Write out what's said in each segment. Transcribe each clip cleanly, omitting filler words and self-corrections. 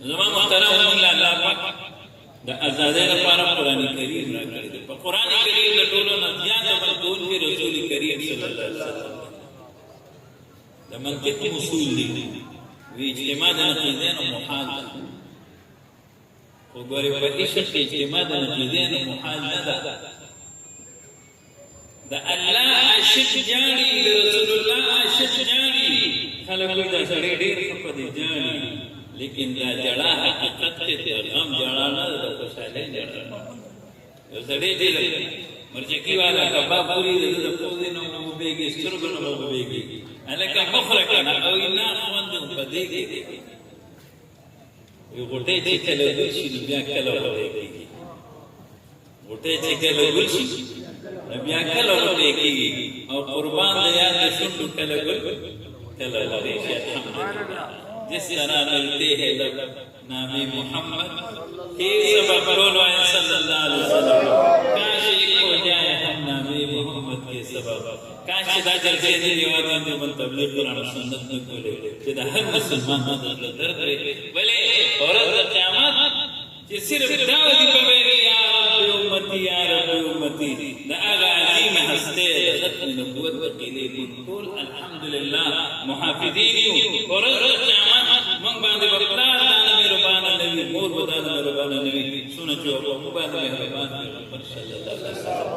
زمان محترم مولا اللہ پاک دا ازادی لپاره قرآن کریم را کړی دی. په قرآن کریم د ټولو نه زیاته ملګون کې رسول کریم صلی الله علیه وسلم د منطق اصول دي وی اجتماع د نقیضین محال ده خو ګورې په عشق کې اجتماع د نقیضین محال نه ده. د الله عاشق جاړي د رسول الله عاشق جاړي خلک وایي دا سړی ډېر ښه په دې جاړي لیکن دا جڑا حقیقت کے غم جڑا نہ دا خوشحالی جڑا یو سڑی دی مرچکی والا کباب پوری دی دا پوزی نو بیگی سترگو نو بیگی الکا مخرکنا او اینا خوند پدی دی یو غٹے چی کلو گلشی نو بیا کلو بیگی غٹے چی کلو گلشی نو بیا کلو بیگی او قربان دیان دی شنو کلو گل کلو بیگی الحمدللہ. جس طرح ملتے ہیں نام محمد کے سبب بولو صلی اللہ علیہ وسلم کاش ایک ہو جائے ہم نام محمد کے سبب کاش دا جلسے دے دیوان جو من تبلیغ قرآن سنت میں بولے جدا ہر مسلمان مدد درد رہے بلے عورت قیامت جس صرف دعوتی پویری یا رب امتی یا رب امتی دا آغا عظیم ہستے ختم نبوت وقیلے بطول الحمدللہ محافظینیو عورت قیامت من باندې وقلار دانا مهربان نبی مور بدانا مهربان نبی سونا چوکو مباند مهربان پیغمبر صلی اللہ علیہ وسلم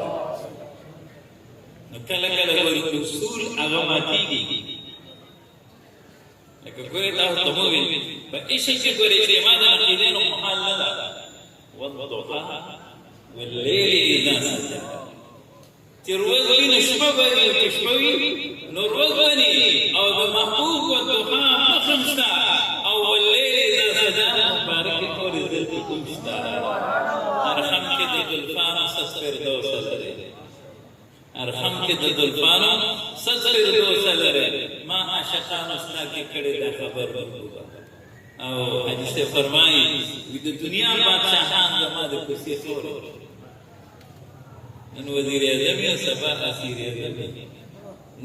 نکل کل وری اصول اغماتی گی لیکن گوری تاو تموین با عشق کی گوری اجتماع نقیدین و محال لدا والضحا واللیل اذا سجا چی روز بی نشبه بنی و کشبوی نو روز بنی او دا محبوب و ضحا مخمستا او واللیل اذا سجا مبارک طور دل کی کمشتا ارحم کے دلفانو ست فردوس لرے ارحم کے دلفانو ست فردوس لرے ما عاشقان اسنا کے کڑے دا خبر بردوبا او حدیث فرمائی وید دنیا بادشاہان زمان دا کسی خور نن وزیر اعظمی و سبا اسیر اعظمی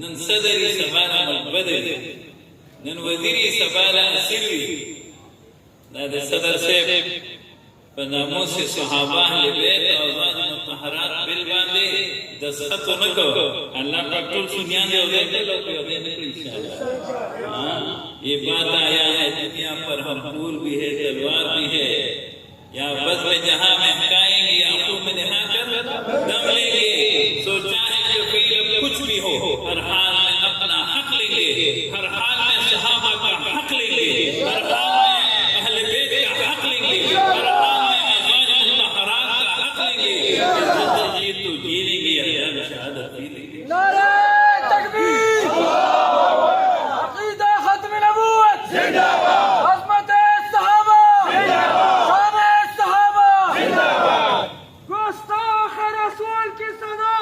نن صدری سبانا مقبدری نن وزیری سبالا اسیری دا دا صدر صاحب پناموس صحابہ اہل بیت و ازواج مطہرات بالباندے دستخط نکو اللہ کا کل سنیان دے ہوئے دلو پہ ہوئے نکل انشاءاللہ. یہ بات آیا ہے دنیا پر ہم پھول بھی ہے تلوار بھی ہے یا بزم جہاں محکائیں گے آنکھوں میں نہا کر دم لیں گے سو چاہے جو فیل کچھ بھی ہو ہر حال میں اپنا حق لیں گے ہر حال میں صحابہ کا حق لیں گے ہر حال میں اہل بیت کا حق لیں گے ہر حال میں ازواج مطہرات کا حق لیں گے زندگی تو جی لیں گے ایام شہادت پی لیں گے. نعرہ تکبیر عقیدہ ختم نبوت زندہ باد عظمت صحابہ زندہ باد شان صحابہ زندہ باد گستاخ رسول کی صدا